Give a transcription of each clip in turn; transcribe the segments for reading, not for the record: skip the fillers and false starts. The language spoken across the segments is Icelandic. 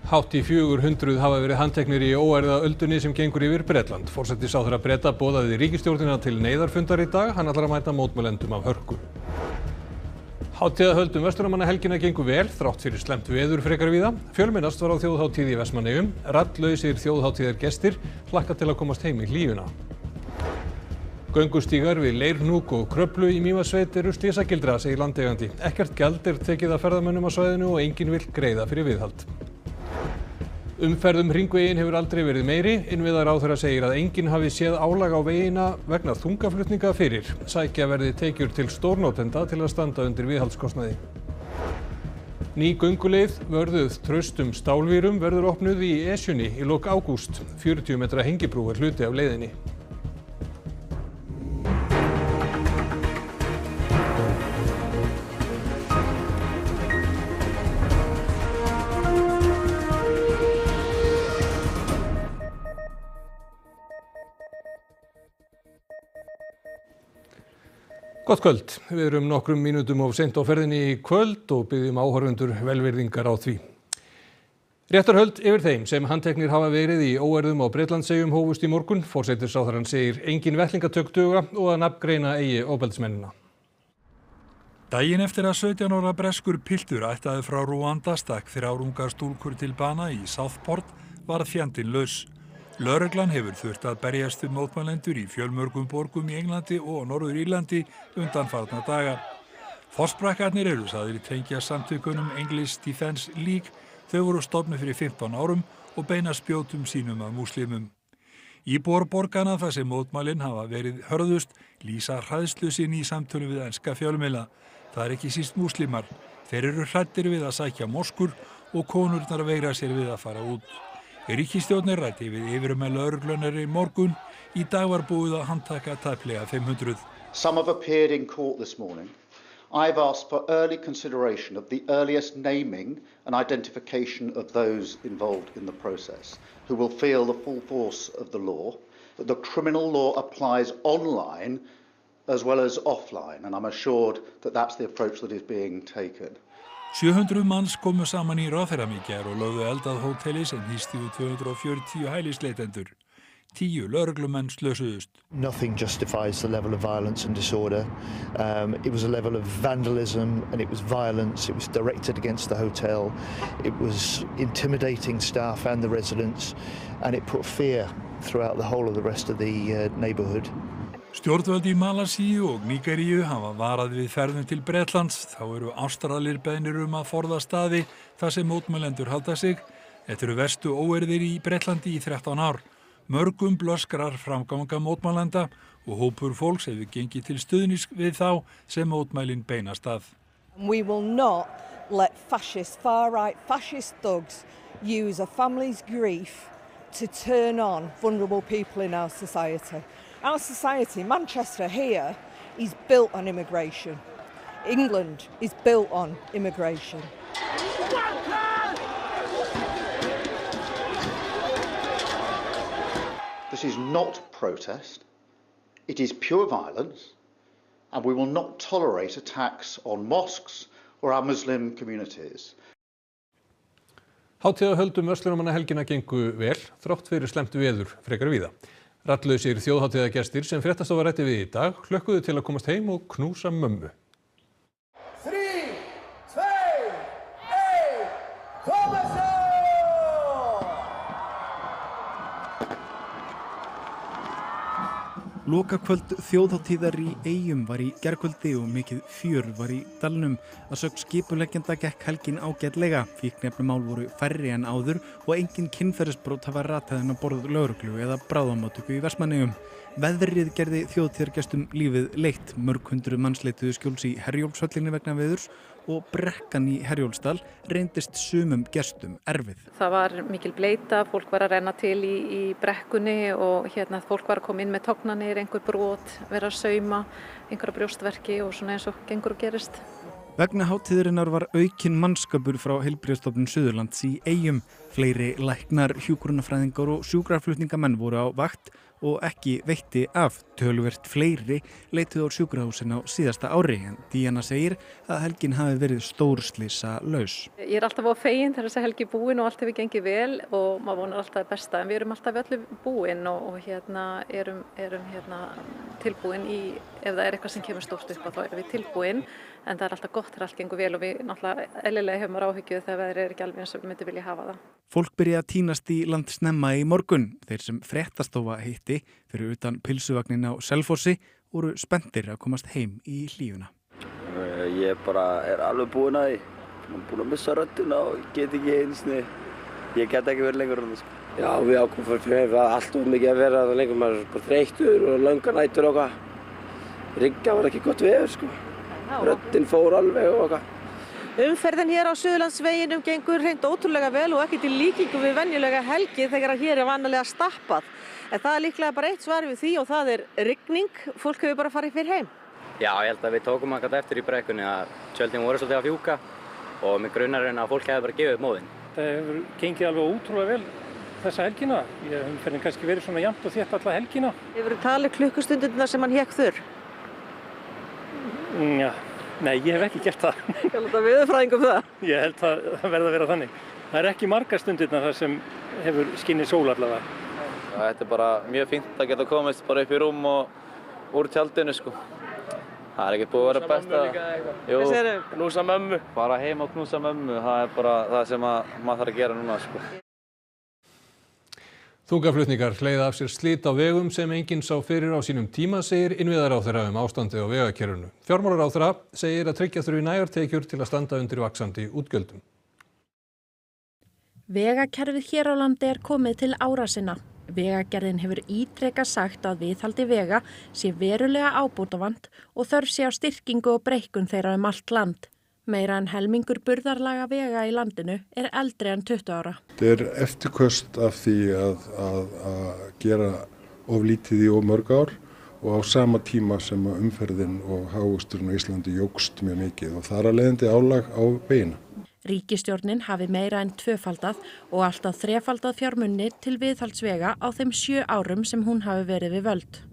Hátt í 400 hafa verið handteknir í óeirðaöldunni sem gengur yfir Bretland. Forsætisráðherra Breta boðaði ríkisstjórnina til neyðarfundar í dag. Hann ætlar að mæta mótmælendum af hörku. Hátíðahöldum verslunarmannahelgina gengur vel þrátt fyrir slæmt veður frekar víða. Fjölmennast var á þjóðhátíð í Vestmannaeyjum. Raddlausir þjóðhátíðargestir hlakka til að komast heim í hlífuna. Göngustígar við Leirhnúk og Kröflu í Mývatnssveit eru slysagildra, segir landeigandi. Ekkert gjald tekið af ferðamönnum á svæðinu og enginn vill greiða fyrir viðhald. Umferð hringveginn hefur aldrei verið meiri. Innviðaráðherra segir að enginn hafi séð álag á vegina vegna þungaflutninga fyrir. Sækja verði tekjur til stórnotenda til að standa undir viðhaldskostnaði. Ný gönguleið vörðuð traustum stálvírum verður opnuð í Esjunni í lok ágúst. 40 metra hengibrú er hluti af leiðinni. Gott kvöld. Við erum nokkrum mínútum of seint á ferðinni í kvöld og byggjum áhorfendur velvirðingar á því. Réttarhöld yfir þeim sem handteknir hafa verið í óeirðum á Bretlandseyjum hófust í morgun. Forsætisráðherrann segir engin vettlingatök duga og að nafngreina eigi ofbeldismennina. Daginn eftir að 17 ára breskur piltur ættaði frá Rúanda stakk 3 ungar stúlkur til bana í Southport varð fjandinn laus. Lögreglan hefur þurft að berjast mótmælendur í fjölmörgum borgum í Englandi og Norður-Írlandi undanfarna daga. Forsprakkarnir eru sagðir tengja samtökunum English Defence League. Þau voru stofnuð fyrir 15 árum og beina spjótum sínum að múslimum. Íbúar borganna þar sem mótmælin hafa verið hörðust lýsa hræðslu sinni í samtölu við enska fjölmiðla. Það er ekki síst múslimar. Þeir eru hræddir við að sækja moskur og konurnar veigra sér við að fara út. Ríkisstjórnin ræddi við yfirmenn lögreglunnar í morgun. Í dag var búið að handtaka tæplega 500. Some have appeared in court this morning. I've asked for early consideration of the earliest naming and identification of those involved in the process, who will feel the full force of the law, that the criminal law applies online as well as offline, and I'm assured that that's the approach that is being taken. 700 manns komu saman í ráðherram í gær og lögðu eld að hóteli sem hýsti 240 hælisleitendur. 10 lögreglumenn slösuðust. Nothing justifies the level of violence and disorder. It was a level of vandalism and it was violence. It was directed against the hotel. It was intimidating staff and the residents, and it put fear throughout the whole of the rest of the neighborhood. Stjórnvöld í Malasíu og Nígeríu hafa varað við ferðum til Bretlands. Þá eru ástralir beðnir að forða staði þar sem mótmælendur halda sig. Þetta eru verstu óeirðir í Bretlandi í 13 ár. Mörgum blöskrar framganga mótmælenda og hópur fólks hefur gengið til stuðnings við þá sem mótmælin beinast að. We will not let far-right fascist thugs use a family's grief to turn on vulnerable people in our society. Our society, Manchester here, is built on immigration. England is built on immigration. This is not protest. It is pure violence, and we will not tolerate attacks on mosques or our Muslim communities. Hátíðahöldum verslunarmannahelgina gengu vel þrátt fyrir slæmt veður frekar víða. Raddlausir þjóðhátíðargestir sem fréttastofa ræddi við í dag hlökkuðu til að komast heim og knúsa mömmu. 3, 2, 1, koma svo! Lokakvöld þjóðhátíðar í Eyjum var í gærkvöldi og mikið fjör var í dalnum. Að sögn skipuleggjenda gekk helgin ágætlega. Fíkniefnamál voru færri en áður og engin kynferðisbrot hafa ratað inn á borð lögreglu eða bráðamóttöku í Vestmannaeyjum. Veðrið gerði þjóðhátíðargestum lífið leitt. Mörg hundruð manns leituðu skjóls í Herjólfshöllinni vegna veðurs og brekkan í Herjólfsdal reyndist sumum gestum erfið. Það var mikil bleita, fólk var að renna til í brekkunni og fólk var að koma inn með tognanir, einhver brot, vera að sauma, einhverja brjóstverki og svona eins og gengur og gerist. Vegna hátíðarinnar var aukinn mannskapur frá Heilbrigðisstofnun Suðurlands í Eyjum. Fleiri læknar, hjúkrunarfræðingar og sjúkraflutningamenn voru á vakt og ekki veitti af. Töluvert fleiri leituðu á sjúkrahúsin á síðasta ári en Díana segir að helgin hafi verið stórslysa-laus. Ég alltaf á fegin þegar þessi helgi búin og allt hefur gengið vel og maður vonar alltaf það besta en við erum alltaf öllu búin og erum tilbúin í ef það eitthvað sem kemur stórt upp þá erum við tilbúin en það alltaf gott þegar allt gengur vel og við náttúrulega eðlilega hefum áhyggjur þegar veðrið ekki alveg eins og við myndum vilja hafa það. Fólk byrja að tínast í land snemma í morgun. Þeir sem Fréttastofa hitti fyrir utan pylsuvagnin á Selfossi voru spenntir að komast heim í hlífuna. Ég er alveg búinn að því. Ég er búinn að missa röddina og get ekki einsni. Ég get ekki verið lengur. Já, við ákváðum fyrir allt of mikið að vera það lengur. Maður er bara þreyttur og langar nætur og eitthvað. Rigga var ekki gott veður, Röddin fór alveg og eitthvað. Umferðin hér á Suðurlandsveginum gengur hreint ótrúlega vel og ekki til líkingu við venjulega helgi þegar hér vanalega stappað. En það líklega bara eitt svar við því og það rigning. Fólk hefur bara farið fyrir heim. Já, ég held að við tókum eitthvað eftir í brekkunni að tjöldin voru svolítið að fjúka og með grunnarinn að fólk hefur bara gefið upp móðinn. Það hefur gengið alveg ótrúlega vel þessa helgina. Umferðin kannski verið svona jafnt og þétt alla helgina. Hefurðu talið klukkustundirnar sem hann hékk þurr? Já. Nei, ég hef ekki gert það. Ég held að veðurfræðingum það. Ég held að það verði að vera þannig. Það ekki margar stundirnar þar sem hefur skinnið sól allavega. Þetta bara mjög fínt að geta komist bara upp í rúm og úr tjaldinu, Það ekki búið að vera best að... Hvað segirðu? Knúsa mömmu. Fara heim og knúsa mömmu, það bara það sem maður þarf að gera núna, Þungaflutningar leiða af sér slit á vegum sem enginn sá fyrir á sínum tíma, segir innviðaráðherra ástandið á vegakerfinu. Fjármálaráðherra segir að tryggja þurfi nægar tekjur til að standa undir vaxandi útgjöldum. Vegakerfið hér á landi komið til ára sinna. Vegagerðin hefur ítrekað sagt að viðhaldi vega sé verulega ábótavant og þörf sé á styrkingu og breikkun þeirra allt land. Meira en helmingur burðarlaga vega í landinu eldri en 20 ára. Þetta eftirköst af því að gera of lítið í of mörg ár og á sama tíma sem umferðin og hagvöxturinn á Íslandi jókst mjög mikið og þar af leiðandi álag á vegina. Ríkisstjórnin hafi meira en tvöfaldað og alltaf þrefaldað fjármunni til viðhaldsvega á þeim 7 árum sem hún hafi verið við völd.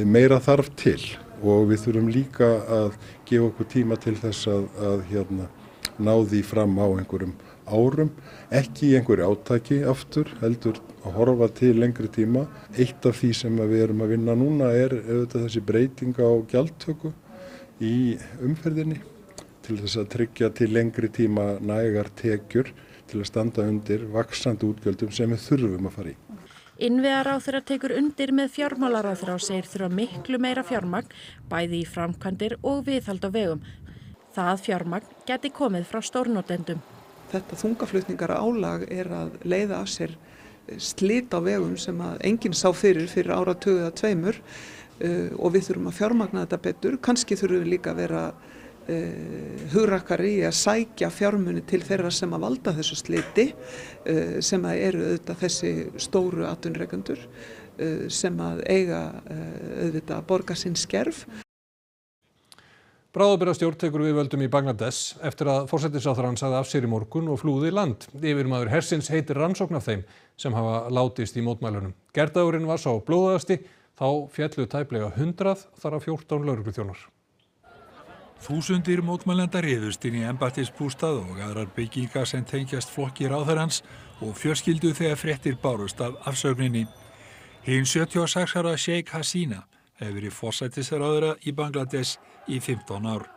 Meira þarf til og við þurfum líka að gefa okkur tíma til þess að ná því fram á einhverjum árum, ekki í einhverju átaki aftur, heldur að horfa til lengri tíma. Eitt af því sem við erum að vinna núna auðvitað þessi breyting á gjaldtöku í umferðinni til þess að tryggja til lengri tíma nægar tekjur til að standa undir vaxandi útgjöldum sem við þurfum að fara í. Innviðaráðherra tekur undir með fjármálaráðherra og segir þurfa miklu meira fjármagn, bæði í framkvæmdir og viðhald á vegum. Það fjármagn geti komið frá stórnotendum. Þetta þungaflutningar álag að leiða af sér slit á vegum sem að enginn sá fyrir áratugi eða 2 og við þurfum að fjármagna þetta betur. Kannski þurfum við líka að vera hugrakkari í að sækja fjármuni til þeirra sem að valda þessu sliti sem að eru auðvitað þessi stóru atvinnurekendur sem að eiga auðvitað að borga sinn skerf. Bráðabirgðastjórn tekur við völdum í Bangladesh eftir að forsætisráðherrann sagði af sér í morgun og flúði í land. Yfirmaður hersins heitir rannsókn af þeim sem hafa látist í mótmælunum. Gærdagurinn var sá blóðugasti, þá féllu tæplega 100, þar af 14 lögregluþjónar. Þúsundir mótmælenda réðust inn í embættisbústað og aðrar byggingar sem tengjast flokki ráðherrans og fjölskyldu þegar fréttir bárust af afsögninni. Hinn 76 ára Sheikh Hasina hefur verið forsætisráðherra í Bangladesh í 15 ár.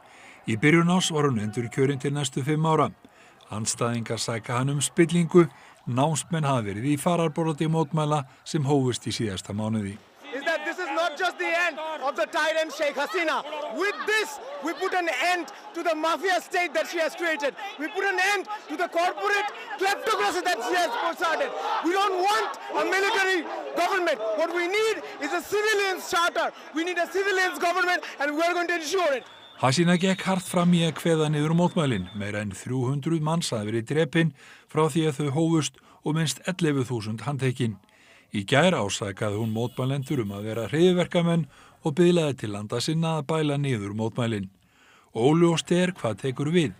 Í byrjun árs var hún endurkjörin til næstu 5 ára. Andstæðingar sæka hann spillingu, námsmenn hafa verið í fararbroddi mótmæla sem hófust í síðasta mánuði. This is not just the end of the tyrant Sheikh Hasina. With this, we put an end to the mafia state that she has created. We put an end to the corporate kleptocracy that she has started. We don't want a military government. What we need is a civilians charter. We need a civilians government and we are going to ensure it. Hasina gekk hart fram í að kveða niður mótmælin. Meira en 300 manns hafa verið drepin frá því að þau hófust og minnst 11.000 handtekin. Í gær ásakaði hún mótmælendur að vera hryðjuverkamenn og biðlaði til landa sinna að bæla niður mótmælin. Óljóst hvað tekur við.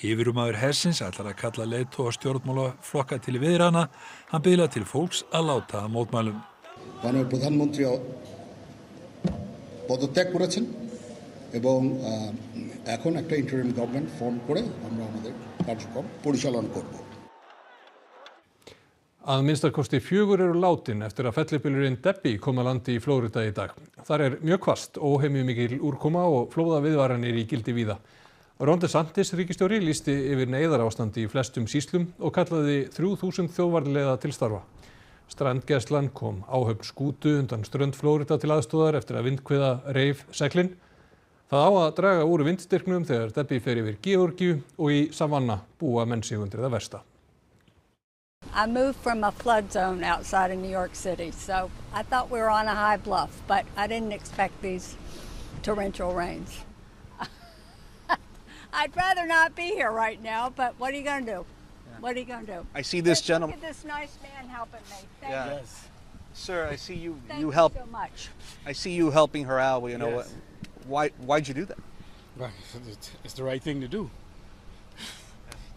Yfirmaður hersins ætlar að kalla leiðtoga stjórnmálaflokka til viðræðna. Hann biðlaði til fólks að láta mótmælum. মাননীয় প্রধানমন্ত্রী পদত্যাগ করেছেন এবং এখন একটা interim government form করে আমরা আমাদের কার্যক্রম পরিচালনা করব। Að minnstakosti 4 eru látin eftir að fellibylurinn Debbie kom að landi í Flórída í dag. Þar mjög hvasst, óhemjumikil úrkoma og flóðaviðvaranir í gildi víða. Ron DeSantis ríkisstjóri lýsti yfir neyðarástandi í flestum sýslum og kallaði 3000 þjóðvarðarliða til starfa. Strandgæslan kom áhöfn skútu undan strönd Flórída til aðstoðar eftir að vindhviða reif seglin. Það á að draga úr vindstyrknum þegar Debbie fer yfir Georgíu og í Savannah búa menn sig undir það versta. I moved from a flood zone outside of New York City, so I thought we were on a high bluff, but I didn't expect these torrential rains. I'd rather not be here right now, but what are you going to do? What are you going to do? I see this gentleman. Look at this nice man helping me. Thank you. Yes. Sir, I see you. Thank you you help. so much. I see you helping her out. You know, Yes. why'd you do that? Right, it's the right thing to do.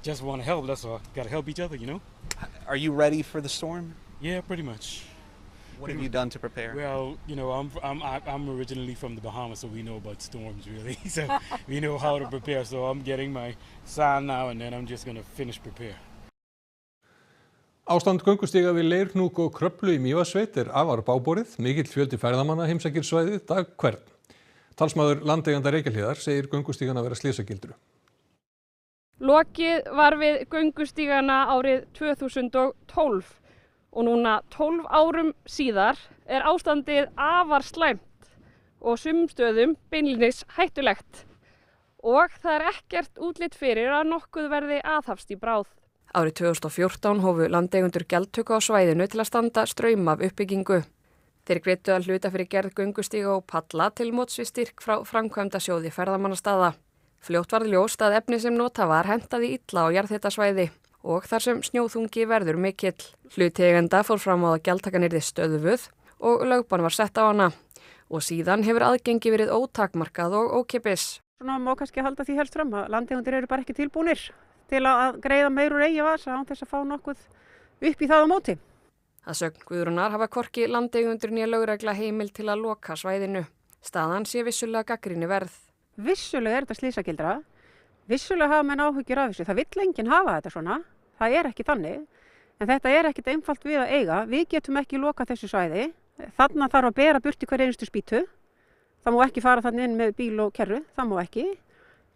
Just want to help. That's all. Got to help each other, you know. Are you ready for the storm? Yeah, pretty much. What have you done to prepare? Well, you know, I'm originally from the Bahamas, so we know about storms really. So we know how to prepare. So I'm getting my sign now, and then I'm just going to finish prepare. Ástand göngustíga við Leirhnúk og Kröflu í Mývatnssveit afar báborið. Mikill fjöldi ferðamanna heimsækir svæðið dag hvern. Talsmaður landeiganda Reykjahlíðar segir göngustígana vera slysagildru. Lokið var við göngustígana árið 2012 og núna 12 árum síðar ástandið afar slæmt og sumum stöðum beinlínis hættulegt. Og það ekkert útlit fyrir að nokkuð verði aðhafst í bráð. Árið 2014 hófu landeigendur gjaldtöku á svæðinu til að standa straum af uppbyggingu. Þeir greiddu að hluta fyrir gerð göngustíga og palla til móts við styrk frá framkvæmdasjóði ferðamannastaða. Fljótt varð ljóst að efni sem notað var hentaði illa á jarðhitasvæði og þar sem snjóþungi verður mikill. Hlutaðeigenda fór fram á að gjaldtakan yrði stöðvuð og lögbann var sett á hana. Og síðan hefur aðgengi verið ótakmarkað og ókeypis. Svona má kannski halda því helst fram að landeigendur eru bara ekki tilbúnir til að greiða meir úr eigin vasa án þess að fá nokkuð upp í það á móti. Að sögn Guðrúnar hafa hvorki landeigendur né lögregla heimild til að loka svæðinu. Staðan sé vissulega gagnrýni verð. Vissulega þetta slysagildra. Vissulega hafa menn áhyggjur af þessu. Það vill enginn hafa þetta svona. Það ekki þannig. En þetta ekkert einfalt við að eiga. Við getum ekki lokað þessu svæði. Þarna þarf að bera burt í hver einustu spýtu. Það má ekki fara þannig inn með bíl og kerru. Það má ekki.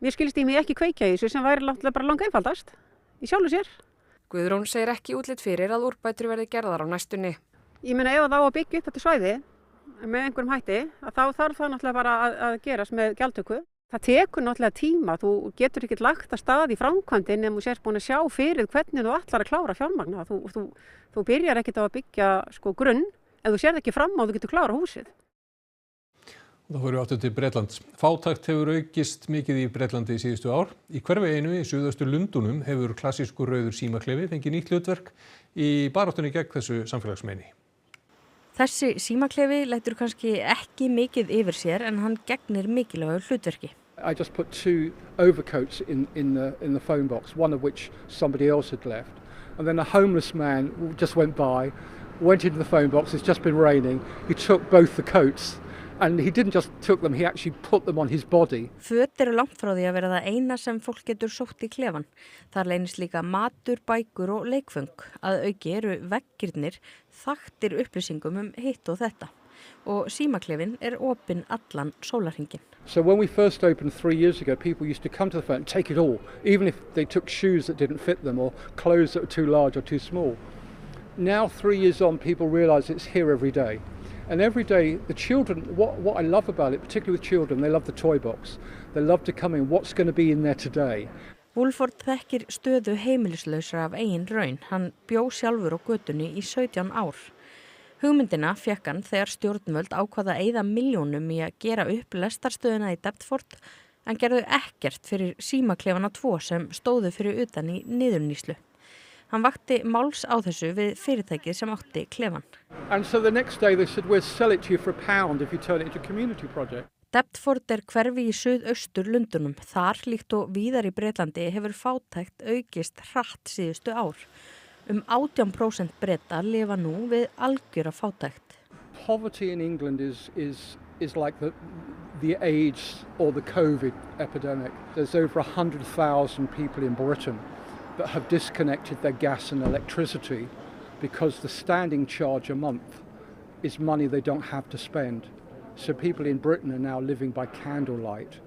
Mér skilst ég mig ekki kveikja í þessu sem væri bara langa einfaldast. Í sjálfu sér. Guðrún segir ekki útlit fyrir að úrbætur verði gerðar á næstunni. Ég meina ef það á að byggja upp þetta svæði með einhverjum hætti, þá þarf það náttúrulega bara að gerast með gjaldtöku. Það tekur náttúrulega tíma. Þú getur ekki lagt að stað í framkvæmdin ef þú sést búin að sjá fyrir hvernig þú ætlar að klára fjármagna. Þú byrjar ekkert á að byggja grunn ef þú sérð ekki fram á þú getur klára húsið. Það fyrir áttu til Bretlands. Fátækt hefur aukist mikið í Bretlandi í síðustu ár. Í hverfi einu í suðaustur Lundúnum hefur klassískur rauður símaklefi fengið nýtt hlutverk í baráttunni gegn þessu samfélagsmeini. Þessi símaklefi lætur kannski ekki mikið yfir sér en hann gegnir mikilvægu hlutverki. I just put 2 overcoats in the phone box, one of which somebody else had left. And then a homeless man just went by, went into the phone box, it's just been raining, he took both the coats. And he didn't just took them, he actually put them on his body. Föt langt frá því að vera það eina sem fólk getur sótt í klefan. Þar leynist líka matur, bækur og leikföng. Að auki eru veggirnir þaktir upplýsingum hitt og þetta. Og símaklefin opinn allan sólarhringinn. So when we first opened 3 years ago, people used to come to the phone and take it all, even if they took shoes that didn't fit them or clothes that were too large or too small. Now 3 years on, people realise it's here every day. And every day, the children, what I love about it, particularly with children, they love the toy box. They love to come in, what's going to be in there today? Wolford þekkir stöðu heimilislausra af eigin raun. Hann bjó sjálfur á götunni í 17 ár. Hugmyndina fékk hann þegar stjórnvöld ákvaða að eyða milljónum í að gera upp lestarstöðuna í Deptford, en gerðu ekkert fyrir símaklefana 2 sem stóðu fyrir utan í niðurnýslu. Hann vakti máls á þessu við fyrirtækið sem átti klefan. And so the next day they said we'll sell it to you for £1 if you turn it into a community project. Deptford hverfi í suðaustur Lundúnum. Þar líkt og víðar í Bretlandi hefur fátækt aukist hratt síðustu ár. 18% Breta lifa nú við algjöra fátækt. poverty in England is like the AIDS or the COVID epidemic. There's over 100,000 people in Britain that have disconnected their gas and electricity because the standing charge a month is money they don't have to spend. So people in Britain are now living by candlelight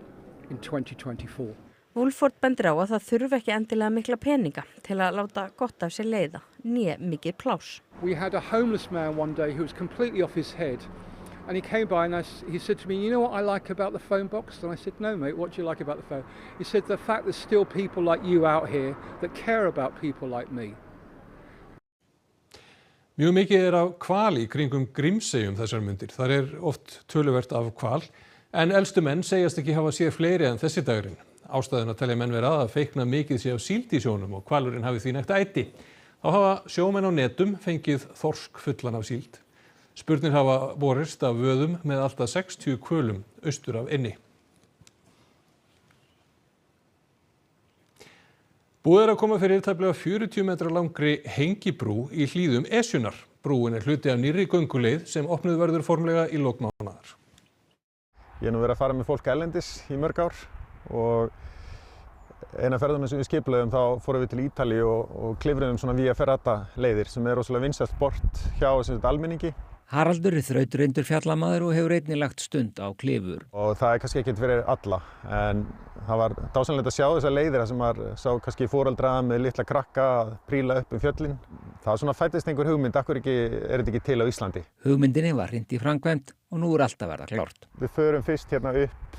in 2024. Woolford bendir á að það þurfi ekki endilega mikla peninga til að láta gott af sér leiða, né mikið pláss. We had a homeless man one day who was completely off his head. And he came by and he said to me, you know what I like about the phone box? And I said, no mate, what do you like about the phone? He said, the fact there's still people like you out here that care about people like me. Mjög mikið af hval í kringum Grímsey þessar mundir. Þar oft töluvert af hval, en elstu menn segjast ekki hafa séð fleiri en þessi dagurinn. Ástæðuna telja menn vera að feikna mikið sé af síld í sjónum og hvalurinn hafi því nægt æti. Þá hafa sjómenn á netum fengið þorsk fullan af síld. Spurnir hafa borist af vöðum með allt að 60 hvölum austur af eynni. Búið að koma fyrir tæplega 40 metra langri hengibrú í hlíðum Esjunnar. Brúin hluti af nýrri gönguleið sem opnuð verður formlega í lok mánaðar. Ég nú verið að fara með fólk erlendis í mörg ár og eina ferðunum sem við skipulögum þá fórum við til Ítalíu og klifruðum svona via ferrata leiðir sem rosalega vinsælt sport hjá almenningi. Haraldur þrautreyndur fjallamaður og hefur einnig lagt stund á klifur. Og það kannski ekkert fyrir alla, en það var dásamlegt að sjá þessar leiðir sem maður sá kannski foreldra með litla krakka að príla upp fjöllin. Það svona fættist einhver hugmynd, akkur þetta ekki til á Íslandi. Hugmyndinni var hrint í framkvæmd og nú allt að verða klárt. Við förum fyrst hérna upp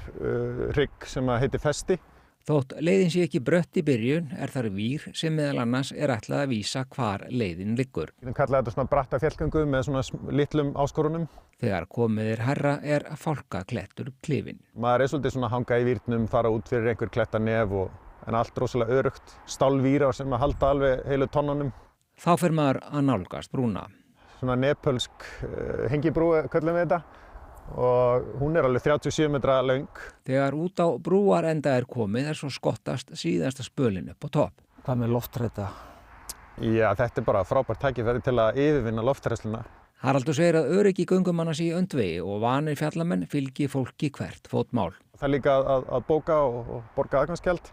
hrygg sem heitir Festi. Þótt leiðin sé ekki brött í byrjun þar vír sem meðal annars ætlað að vísa hvar leiðin liggur. Við kallaði þetta svona bratta fjallgöngu með svona litlum áskorunum. Þegar komið hærra fálkaklettur klifinn. Maður svolítið svona hanga í vírnum, fara út fyrir einhver klettanef en allt rosalega örugt. Stálvírar sem að halda alveg heilu tonnunum. Þá fer maður að nálgast brúna. Svona nepölsk hengibrú köllum við þetta. Og hún alveg 37 metra löng. Þegar út á brúarenda komið svo skottast síðasta spölin upp á topp. Hvað með loftræta? Já, þetta bara frábært tækifæri til að yfirvinna lofthræðsluna. Haraldur segir að öryggi göngumanna sé í öndvegi og vanir fjallamenn fylgi fólki hvert fótmál. Það líka að bóka og borga aðgangsgjald.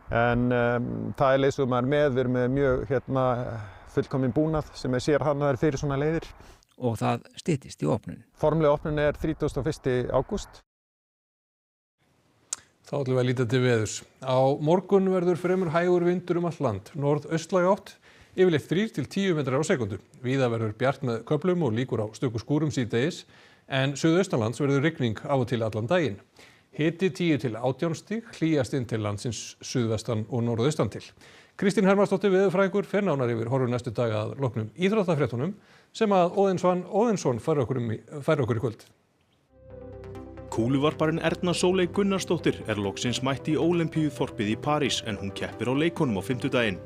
En það leið sem maður með, við erum með mjög fullkominn búnað sem sérhannaður fyrir svona leiðir. Og það styttist í opnun. Formlega opnun 31. ágúst. Þá ætlum við að líta til veðurs. Á morgun verður fremur hægur vindur allt land, norðaustlæg átt, yfirleitt 3 til 10 metrar á sekúndu. Víða verður bjart með köflum og líkur á stöku skúrum síðdegis, en suðaustanlands verður rigning af og til allan daginn. Hiti 10 til 18 stig, hlýjast inn til landsins suðvestan og norðaustan til. Kristín Hermannsdóttir veðurfræðingur fer nánar yfir horfur næstu daga að loknum íþróttafréttunum sem að Óðinsson fær okkur í kvöld. Kúluvarparinn Erna Sóley Gunnarsdóttir loksins mætt í Ólympíuþorpið í París en hún keppir á leikunum á fimmtudaginn.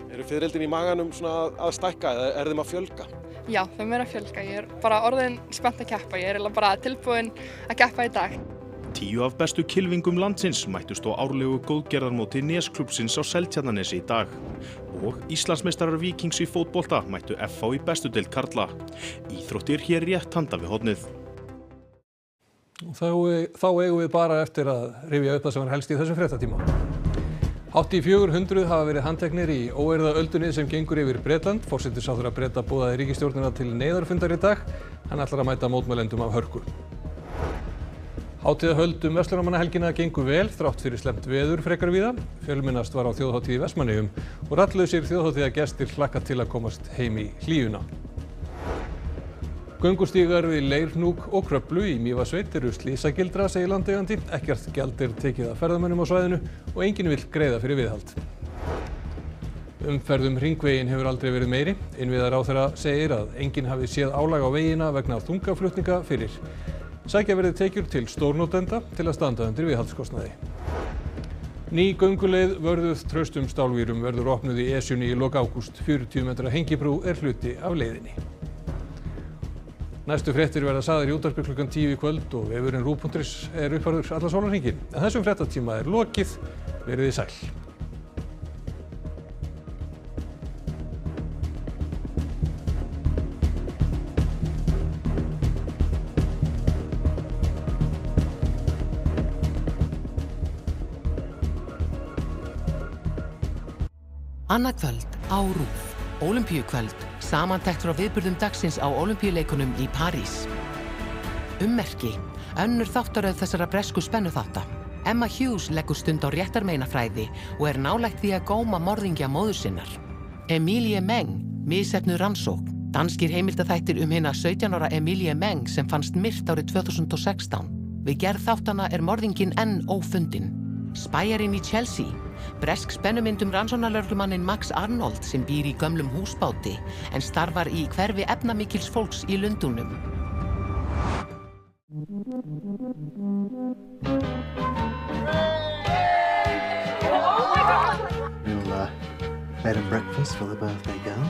Eru fiðrildin í maganum svona að stækka eða þeim að fjölga? Já, þeim að fjölga. Ég bara orðin spennt að keppa. Ég bara tilbúin að keppa í dag. 10 af bestu kylfingum landsins mættust á árlegu góðgerðarmóti Nesklúbbsins á Seltjarnarnesi í dag. Og Íslandsmeistarar Víkings í fótbolta mættu FH í bestu deild karla. Íþróttir hér rétt handa við hornið. Þá eigum við bara eftir að rifja upp það sem var helst í þessum fréttatíma. Hátt í 400 hafa verið handteknir í óeirðaöldunni sem gengur yfir Bretland. Forsætisráðherra Breta boðaði ríkisstjórnina til neyðarfundar í dag. Hann ætlar að mæta mótmælendum af hörku. Hátíðahöld verslunarmannahelgina gengur vel þrátt fyrir slæmt veður frekar víða. Fjölmennast var á þjóðhátíð í Vestmannaeyjum og raddlausir þjóðhátíðargestir hlakka til að komast heim í hlýjuna. Göngustígar við Leirhnúk og Kröflu í Mývatnssveit eru slysagildra, segir landeigandi. Ekkert gjald tekið af ferðamönnum á svæðinu og enginn vill greiða fyrir viðhald. Umferð hringveginn hefur aldrei verið meiri. Innviðaráðherra segir að enginn hafi séð álag á vegina vegna þungaflutninga fyrir. Sækja verði tekjur til stórnotenda til að standa undir viðhaldskostnaði. Ný gönguleið vörðuð traustum stálvírum verður opnuð í Esjunni í lok ágúst. 40 metra hengibrú hluti af leiðinni. Næstu fréttir verða sagðar í útvarpi klukkan 10 í kvöld og vefurinn ruv.is uppfærður allan sólarhringinn. En þessum fréttatíma lokið. Verið þið sæl. Annað kvöld á RÚV. Ólympíukvöld, samantekt frá viðburðum dagsins á Ólympíuleikunum í París. Ummerki, önnur þáttaröð þessara bresku spennuþátta. Emma Hughes leggur stund á réttarmeinafræði og nálægt því að góma morðingja móður sinnar. Emilie Meng, misheppnuð rannsókn. Danskir heimildaþættir hina 17 ára Emilie Meng sem fannst myrt árið 2016. Við gerð þáttana morðinginn enn ófundinn. Spæjarinn í Chelsea. Bresk spennumynd rannsóknarlögreglumannin Max Arnold sem býr í gömlum húsbáti en starfar í hverfi efnamikils fólks í Lundúnum. We'll bed and breakfast for the birthday girl.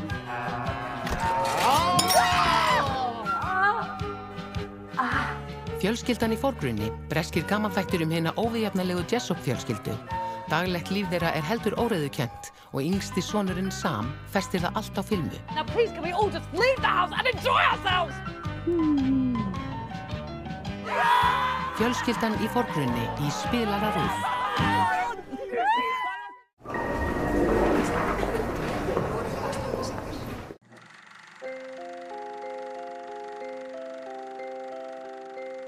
Fjölskyldan í forgrunni, breskir gamanþættir hina óviðjafnalegu Jessop-fjölskyldu. Daglegt líf þeirra heldur óreiðukennt og yngsti sonurinn Sam festir það allt á filmu. Now please can we all just leave the house and enjoy ourselves? Fjölskyldan í forgrunni í spilara RÚV.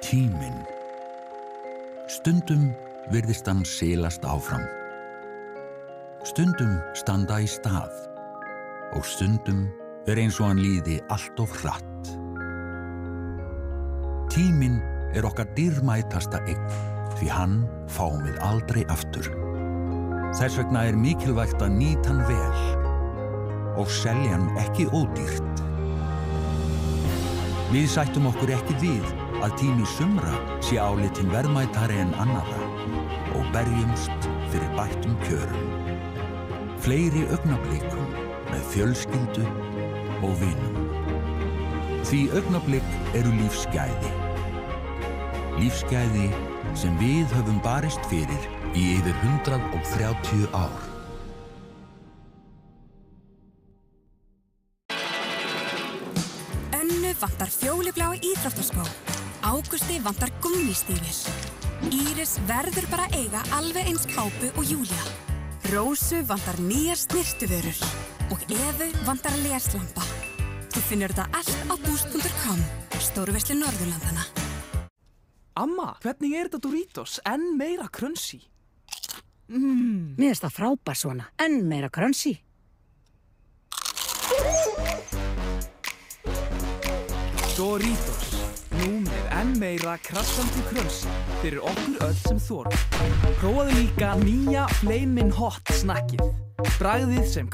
Tíminn. Stundum virðist hann silast áfram. Stundum standa í stað og stundum eins og hann líði allt of hratt. Tíminn okkar dýrmætasta eign því hann fáum við aldrei aftur. Þess vegna mikilvægt að nýta hann vel og selja hann ekki ódýrt. Við sættum okkur ekki við að tími sumra sé álitinn verðmætari en annarra og berjumst fyrir bættum kjörum. Fleiri augnablikum með fjölskyldu og vinum. Því augnablik lífsgæði. Lífsgæði sem við höfum barist fyrir í yfir 130 ár. Önnu vantar fjólubláa íþróttaskó. Ágústi vantar gúmmístígvél. Íris verður bara eiga alveg eins kápu og Júlía. Rósu vantar nýjar snyrtuvörur og Evu vantar leslampa. Þú finnur þetta allt á boost.com, stórverslun Norðurlandana. Amma, hvernig þetta Doritos? Enn meira crunchy. Mér finnst það frábær svona, enn meira crunchy. Doritos, nú með enn meira krassandi crunchy fyrir okkur öll sem þorum. Prófaðu líka nýja Flamin' Hot snakkið. Bragðið sem